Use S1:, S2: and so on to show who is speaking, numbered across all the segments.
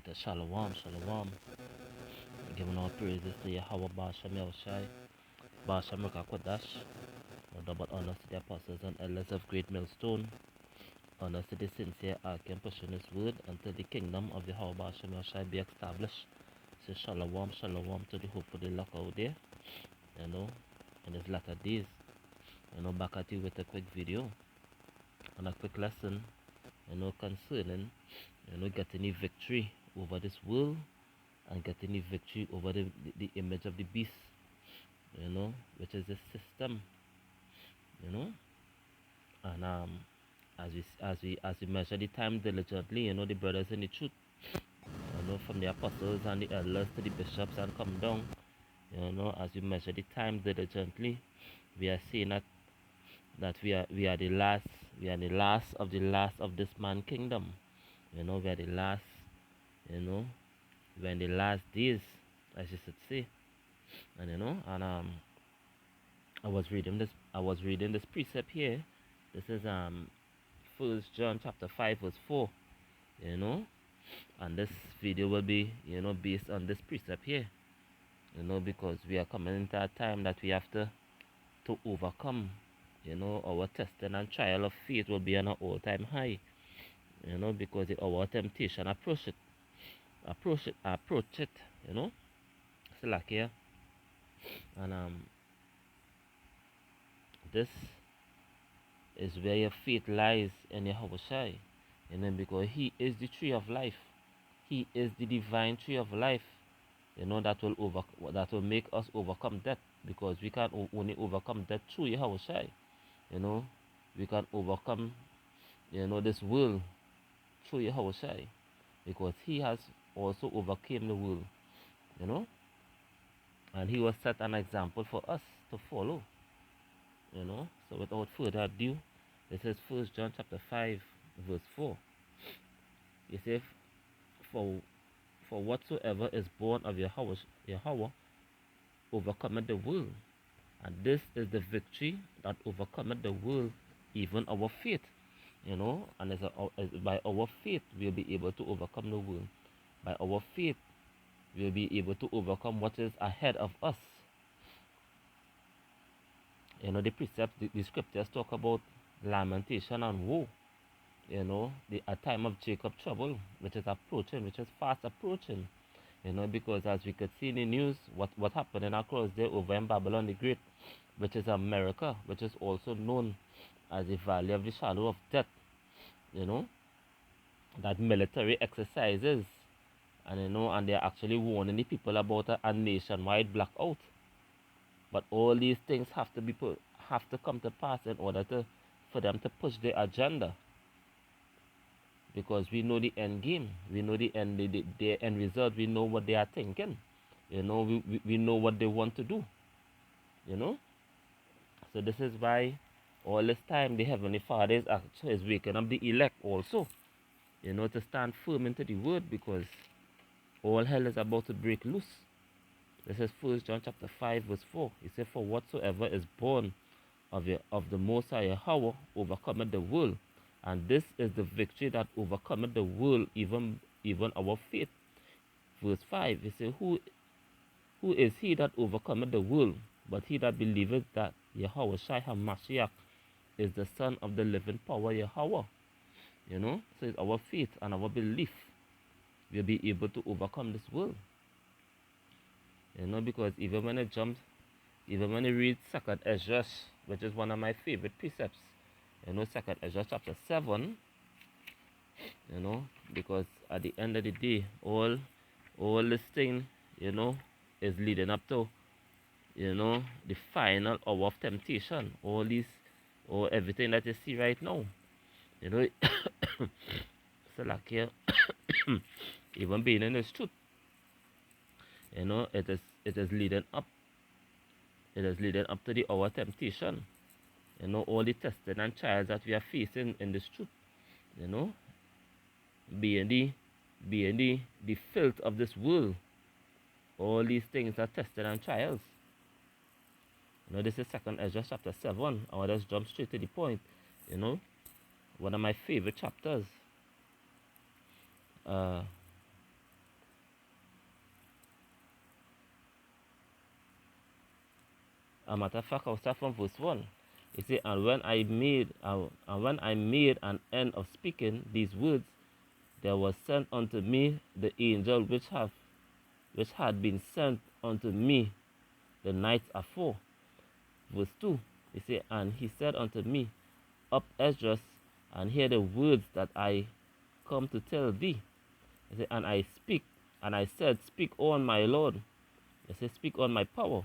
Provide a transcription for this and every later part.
S1: Alright, shalom. Giving all praises to Yahawashi, Bashem Rakakwadash. Double honors to the apostles and elders of Great Millstone. Honors to the sincere archon pushing his word until the kingdom of Yahawashi be established. So shalom to the hope for the luck out there. In his latter days. Back at you with a quick video and a quick lesson, concerning, getting a victory over this world and getting a victory over the image of the beast, which is the system, and as we measure the time diligently, the brothers in the truth, from the apostles and the elders to the bishops and come down, as we measure the time diligently, we are seeing that we are the last of the last of this man kingdom. We are the last, we're in the last days, as you should say. And I was reading this precept here. This is 1 John chapter 5 verse 4. And this video will be based on this precept here. Because we are coming into a time that we have to overcome. Our testing and trial of faith will be on an all-time high. Because our temptation approach it. So like here. And this is where your faith lies in Yahawashi. Because he is the tree of life. He is the divine tree of life. That will make us overcome death. Because we can only overcome death through Yahawashi. We can overcome, this world through Yahawashi, because he has also overcame the world, and he was set an example for us to follow, So without further ado, this is 1 John chapter 5 verse 4. He says, for whatsoever is born of Yahweh overcometh the world. And this is the victory that overcometh the world, even our faith. And by our faith we'll be able to overcome the world. By our faith we'll be able to overcome what is ahead of us. The precepts, the scriptures talk about lamentation and woe. A time of Jacob's trouble, which is approaching, which is fast approaching. Because as we could see in the news, what happened across there over in Babylon the Great, which is America, which is also known as the Valley of the Shadow of Death. That military exercises, and they're actually warning the people about a nationwide blackout. But all these things have to come to pass in order for them to push their agenda. Because we know the end game, we know the end result, we know what they are thinking, we know what they want to do, So this is why all this time the Heavenly Father is waking up the elect also, to stand firm into the word, because all hell is about to break loose. This is 1 John chapter 5 verse 4. He said, for whatsoever is born of the Most High Yahweh overcometh the world. And this is the victory that overcometh the world, even our faith. Verse 5, he says, who is he that overcometh the world, but he that believeth that Yahawashi HaMashiach is the Son of the living power Yahweh. So it's our faith and our belief we'll be able to overcome this world. Because even when I read 2nd Ezra, which is one of my favorite precepts, 2nd Ezra chapter 7, because at the end of the day, all this thing, is leading up to, the final hour of temptation. Everything that you see right now, so like here, even being in this truth, it is leading up. It is leading up to the hour of temptation. All the testing and trials that we are facing in this truth, being the filth of this world. All these things are testing and trials. This is 2nd Ezra chapter 7. I will just jump straight to the point. One of my favorite chapters. A matter of fact, I'll start from verse 1. It says, and when I made an end of speaking these words, there was sent unto me the angel which had been sent unto me the night afore. Verse 2. It says, and he said unto me, up Esdras, and hear the words that I come to tell thee. It said, and I said, speak on, my Lord. It said, speak on, my power.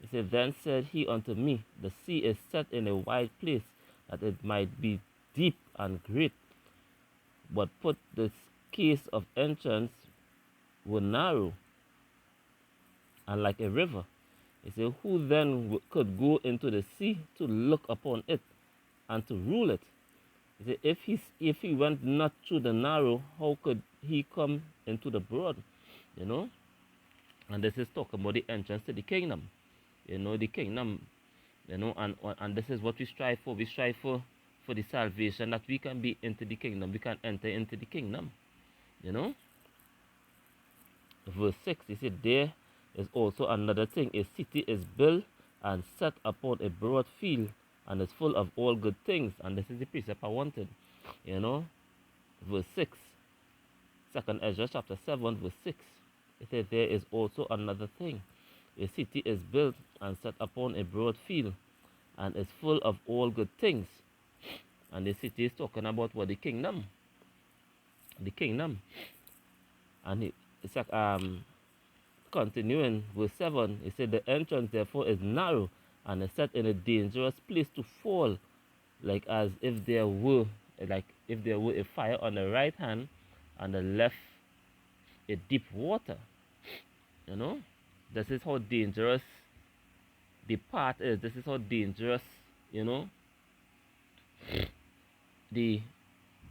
S1: It said, then said he unto me, the sea is set in a wide place, that it might be deep and great. But put the case of entrance were narrow and like a river. He said, who then could go into the sea to look upon it and to rule it? He said, if he went not through the narrow, how could he come into the broad? You know? And this is talking about the entrance to the kingdom. You know, the kingdom, you know, and this is what we strive for. We strive for the salvation, that we can be into the kingdom. We can enter into the kingdom. You know? Verse 6, he said, there is also another thing. A city is built and set upon a broad field, and is full of all good things. And this is the precept I wanted. You know? Verse 6. 2nd Ezra chapter 7, verse 6. It says, there is also another thing. A city is built and set upon a broad field, and is full of all good things. And the city is talking about what? The kingdom. The kingdom. And it's like, continuing verse 7, it said, the entrance therefore is narrow, and is set in a dangerous place to fall, like as if there were a fire on the right hand, and the left a deep water. You know, this is how dangerous the path is. This is how dangerous, you know, the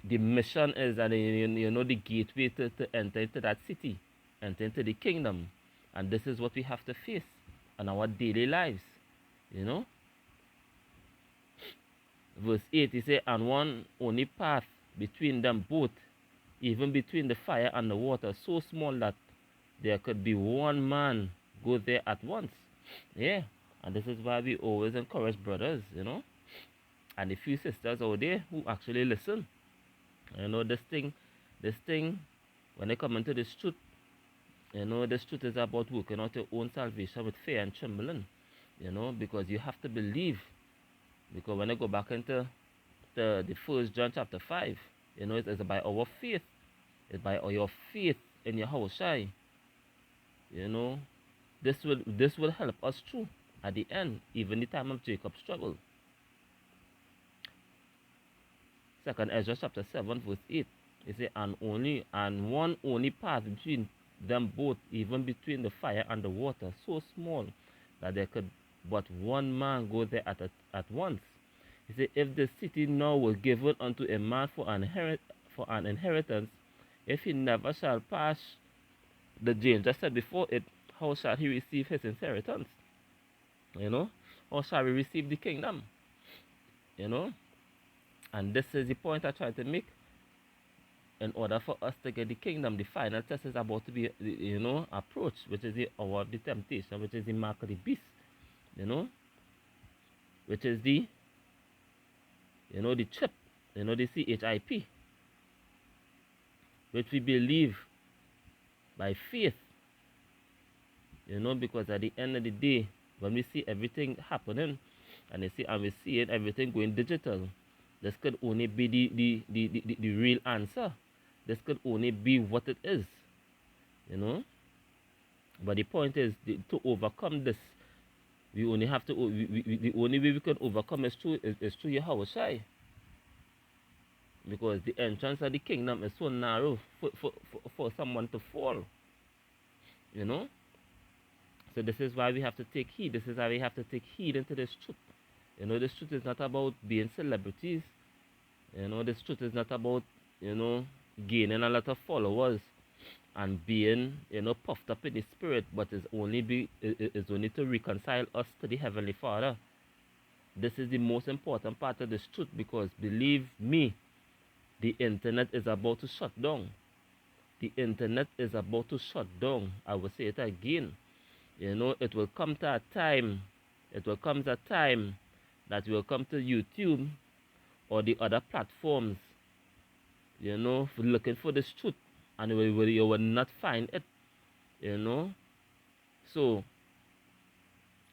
S1: mission is, and you know, the gateway to enter into that city, enter into the kingdom. And this is what we have to face in our daily lives. You know, verse 8, he said, and one only path between them both, even between the fire and the water, so small that there could be one man go there at once. Yeah, and this is why we always encourage brothers, you know, and a few sisters out there who actually listen. You know, this thing, when they come into this truth, you know, this truth is about working out your own salvation with fear and trembling, you know, because you have to believe. Because when I go back into the 1st John chapter 5, you know, it is by our faith. It's by your faith in Yahawashi. You know, this will help us through at the end, even the time of Jacob's struggle. 2nd Ezra chapter 7, verse 8. It says, and one only path between them both, even between the fire and the water, so small that there could but one man go there at once. He said, if the city now were given unto a man for an inheritance, if he never shall pass the James I said before it, how shall he receive his inheritance? You know, how shall we receive the kingdom? You know, and this is the point I try to make. In order for us to get the kingdom, the final test is about to be, you know, approached, which is the hour of the temptation, which is the mark of the beast, you know, which is the, you know, the chip, you know, the CHIP, which we believe by faith, you know, because at the end of the day, when we see everything happening, and we see it, everything going digital, this could only be the real answer. This could only be what it is, you know. But the point is, to overcome this, we only have to. The only way we can overcome is through Yahawashi. Because the entrance of the kingdom is so narrow for someone to fall, you know. So this is why we have to take heed. This is why we have to take heed into this truth. You know, this truth is not about being celebrities. You know, this truth is not about, you know, gaining a lot of followers and being, you know, puffed up in the spirit, but is only to reconcile us to the Heavenly Father. This is the most important part of this truth, because believe me, the internet is about to shut down. The internet is about to shut down. I will say it again. You know, it will come to a time it will come a time that you will come to YouTube or the other platforms, looking for this truth, and you will not find it, you know. So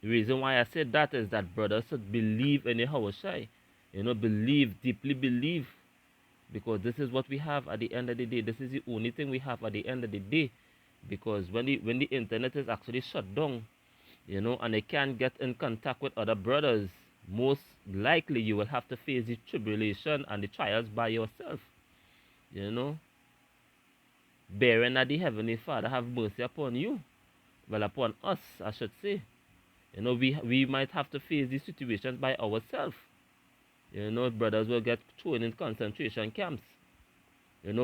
S1: the reason why I said that is that brothers should believe in Yahawashi, believe, deeply believe, because this is what we have at the end of the day. This is the only thing we have at the end of the day, because when the internet is actually shut down, and they can't get in contact with other brothers, most likely you will have to face the tribulation and the trials by yourself, you know, bearing that the Heavenly Father have mercy upon you, well, upon us, I should say. We might have to face these situations by ourselves. Brothers will get thrown in concentration camps,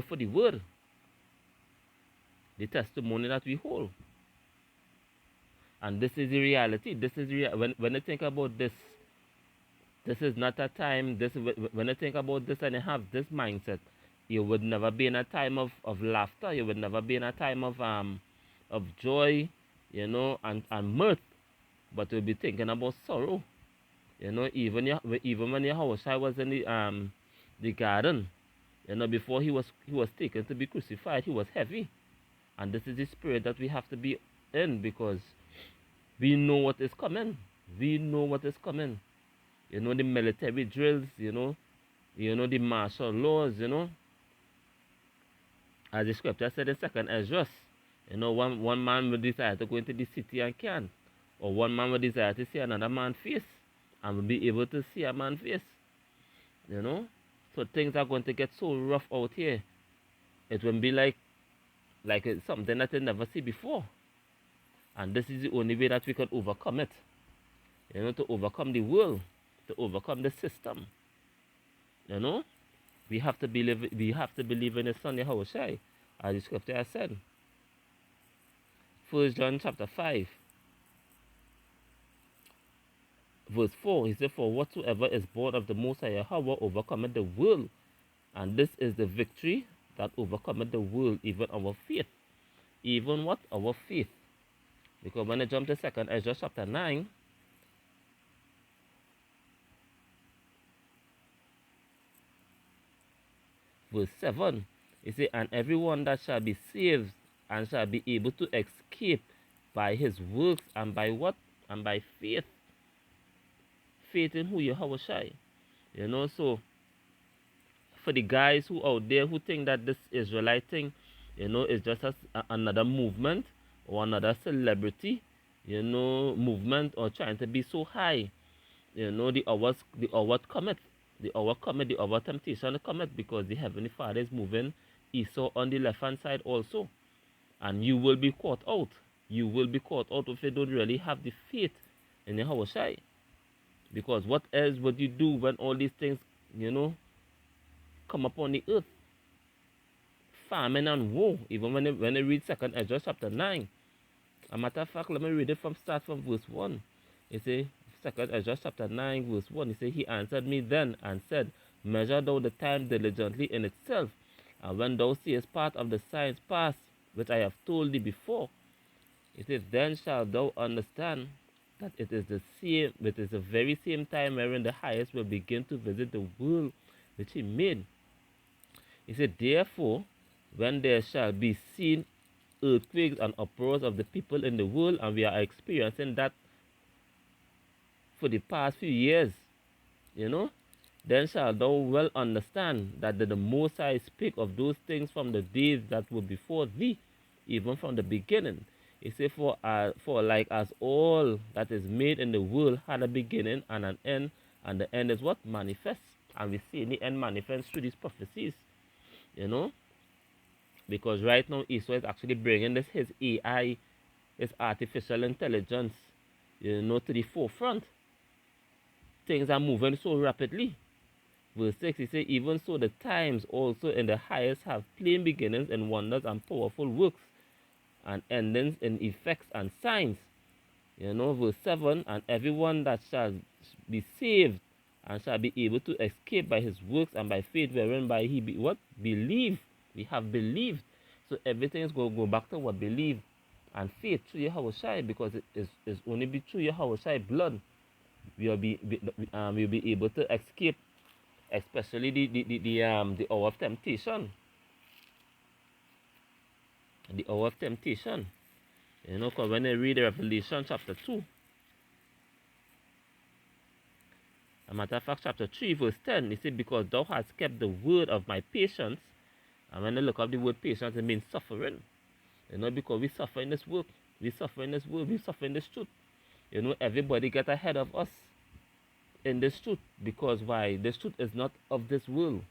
S1: for the word, the testimony that we hold. And this is the reality. This is when I think about this, this is not a time. When I think about this and I have this mindset, you would never be in a time of laughter. You would never be in a time of joy, and mirth. But you'll be thinking about sorrow. Even when Yahawashi was in the garden, before he was taken to be crucified, he was heavy. And this is the spirit that we have to be in, because we know what is coming. We know what is coming. The military drills, the martial laws, as the scripture said in second Ezra, one man will desire to go into the city and can, or one man will desire to see another man's face and will be able to see a man's face. So things are going to get so rough out here. It will be like it's something that you never see before. And this is the only way that we can overcome it. To overcome the world, to overcome the system. We have to believe in the Son Yahawashi, as the scripture has said. 1 John chapter 5, verse 4, he said, "For whatsoever is born of the Most High Yahweh overcometh the world, and this is the victory that overcometh the world, even our faith." Even what? Our faith. Because when I jump to 2 Ezra chapter 9, verse 7, he said, "And everyone that shall be saved and shall be able to escape by his works, and by what? And by faith." Faith in who? Yahawashi. So for the guys who out there who think that this Israelite thing, is just another movement or another celebrity, movement, or trying to be so high, the hour cometh. The hour temptation cometh, because the Heavenly Father is moving Esau on the left hand side also. And you will be caught out. You will be caught out if you don't really have the faith in Yahawashi. Because what else would you do when all these things, come upon the earth? Famine and woe. Even when I read 2 Ezra chapter 9. A matter of fact, let me read it from verse 1. It says, 2 Ezra chapter 9, verse 1. He said, "He answered me then and said, Measure thou the time diligently in itself, and when thou seest part of the signs pass, which I have told thee before, it says, then shalt thou understand that it is the very same time wherein the highest will begin to visit the world which he made." He said, "Therefore, when there shall be seen earthquakes and uproars of the people in the world," and we are experiencing that for the past few years, "then shalt thou well understand that the Most High speak of those things from the days that were before thee, even from the beginning." He said, for like as all that is made in the world had a beginning and an end, and the end is what? Manifest. And we see in the end manifest through these prophecies, because right now Esau is actually bringing his AI, his artificial intelligence, to the forefront. Things are moving so rapidly. Verse 6, he says, "Even so the times also in the highest have plain beginnings in wonders and powerful works, and endings in effects and signs." Verse 7, "And everyone that shall be saved and shall be able to escape by his works and by faith wherein by he what? Believe." We have believed. So everything is going to go back to what? Believe and faith through Yahawashi, because it is only be through Yahawashi blood we'll be able to escape, especially the hour of temptation. The hour of temptation. You know, because when I read Revelation chapter 2, a matter of fact, chapter 3, verse 10, it says, because thou hast kept the word of my patience. And when I look up the word patience, it means suffering. You know, because we suffer in this work. We suffer in this world. We suffer in this truth. You know, everybody get ahead of us in this truth. Because why? This truth is not of this world.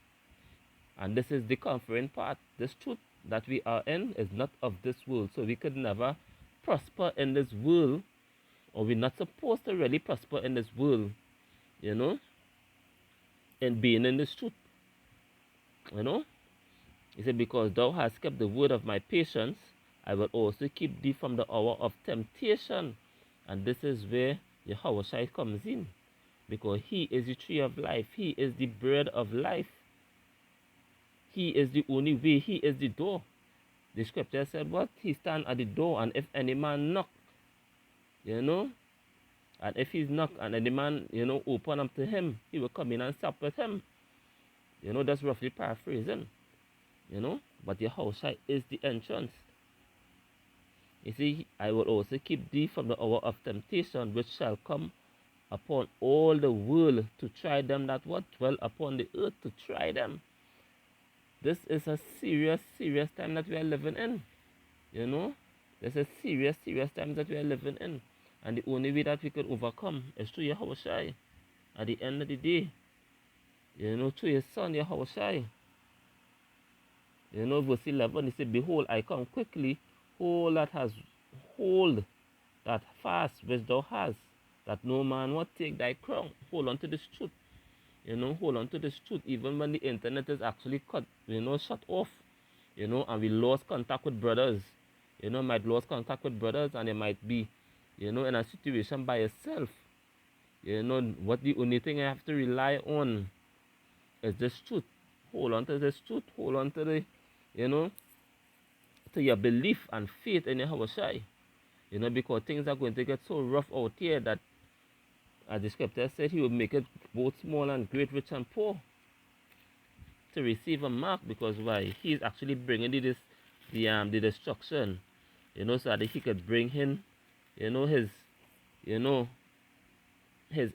S1: And this is the comforting part. This truth that we are in is not of this world. So we could never prosper in this world, or we're not supposed to really prosper in this world, you know, and being in this truth. You know? He said, because thou hast kept the word of my patience, I will also keep thee from the hour of temptation. And this is where Yahawashi comes in. Because he is the tree of life. He is the bread of life. He is the only way. He is the door. The scripture said what? He stand at the door, and if any man knock, you know, and if he's knock and any man, you know, open up to him, he will come in and sup with him. You know, that's roughly paraphrasing. You know, but Yahawashi is the entrance. You see, I will also keep thee from the hour of temptation, which shall come upon all the world to try them that what? Dwell upon the earth to try them. This is a serious, serious time that we are living in. You know, this is serious, serious time that we are living in. And the only way that we can overcome is through Yahawashi. At the end of the day, you know, through his son Yahawashi. You know, verse 11, he said, behold, I come quickly, hold that fast which thou hast, that no man will take thy crown. Hold on to this truth. You know, hold on to this truth, even when the internet is actually cut, you know, shut off. You know, and we lost contact with brothers. You know, might lose contact with brothers, and they might be, you know, in a situation by yourself. You know, what the only thing I have to rely on is this truth. Hold on to this truth. Hold on to the, you know, to your belief and faith in Yahawashi. You know, because things are going to get so rough out here that, as the scripture said, he will make it both small and great, rich and poor, to receive a mark. Because why? He's actually bringing the destruction. You know, so that he could bring in, you know, his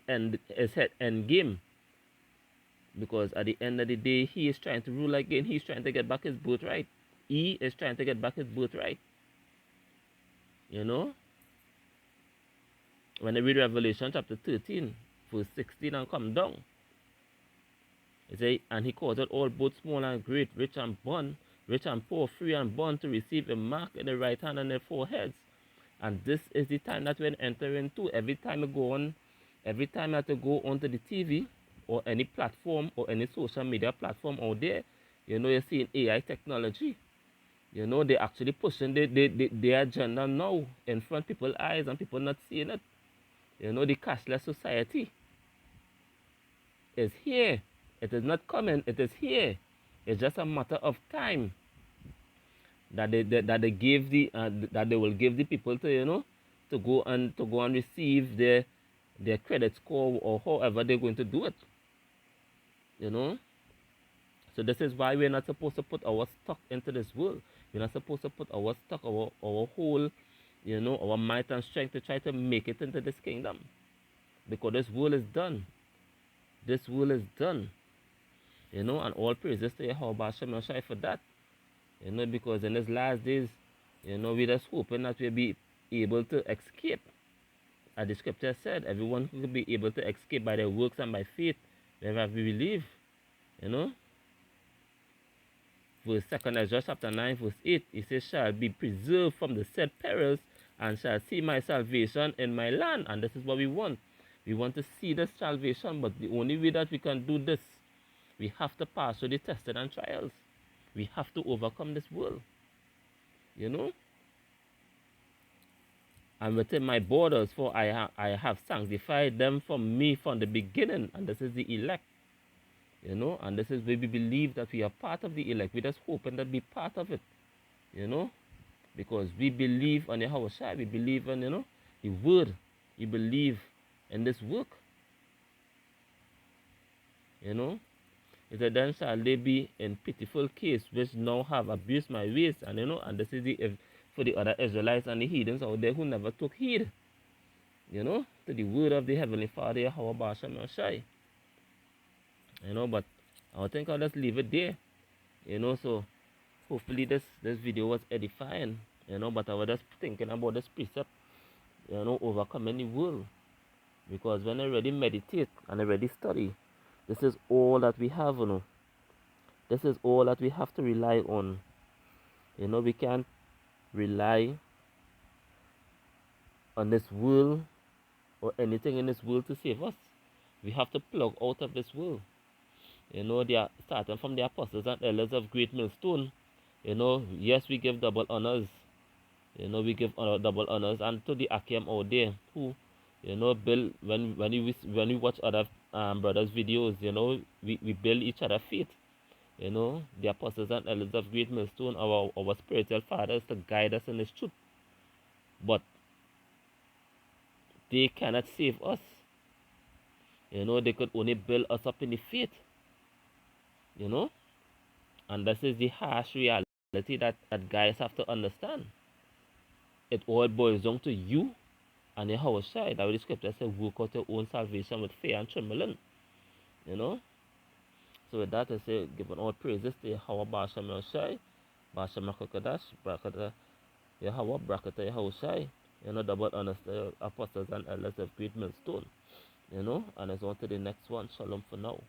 S1: end game. Because at the end of the day, he is trying to rule again. He's trying to get back his birthright. He is trying to get back his birthright. You know? When I read Revelation chapter 13, verse 16 and come down, it says, and he caused all both small and great, rich and poor, free and bond to receive a mark in the right hand and their foreheads. And this is the time that we're entering into. Every time I have to go onto the TV or any platform or any social media platform out there, you know, you're seeing AI technology. You know, they're actually pushing their agenda now in front of people's eyes, and people not seeing it. You know, the cashless society is here. It is not coming, it is here. It's just a matter of time that they will give the people to, you know, to go and receive their credit score, or however they're going to do it. You know? So this is why we're not supposed to put our stock into this world. We're not supposed to put our stock, our whole, you know, our might and strength to try to make it into this kingdom. Because this world is done. This world is done. You know, and all praises to Yahawashi for that. You know, because in these last days, you know, we're just hoping that we'll be able to escape. As the scripture said, everyone will be able to escape by their works and by faith, wherever we believe. You know? Verse 2 Ezra chapter 9, verse 8, it says, shall be preserved from the said perils, and shall see my salvation in my land. And this is what we want. We want to see this salvation, but the only way that we can do this, we have to pass through the testing and trials. We have to overcome this world. You know? And within my borders, for I have sanctified them from me from the beginning. And this is the elect. You know, and this is where we believe that we are part of the elect. We're just hoping that we part of it. You know, because we believe on Yahawashi, we believe on, you know, the word. We believe in this work. You know, it said, then shall they be in pitiful case which now have abused my ways. And and this is for the other Israelites and the heathens out there who never took heed, to the word of the Heavenly Father, Yahawashi. But I think I'll just leave it there. So hopefully this video was edifying. But I was just thinking about this precept, overcoming the world. Because when I really meditate and I really study, this is all that we have. This is all that we have to rely on. We can't rely on this world or anything in this world to save us. We have to plug out of this world. They are starting from the apostles and elders of Great Millstone. Yes, we give double honors. We give double honors, and to the Akim out there who, build when we watch other brothers' videos, we build each other faith. The apostles and elders of Great Millstone, our spiritual fathers, to guide us in this truth. But they cannot save us. They could only build us up in the faith. And this is the harsh reality that guys have to understand. It all boils down to you and your house side. That the scripture says, work out your own salvation with fear and trembling. So with that I say, giving all praises to Yahweh Bashem Yoshai, Bashem Makakadash, Brakata Yahweh, Brakata Yahushai, double honors to the apostles and elders of Great Millstone. And it's on to the next one. Shalom for now.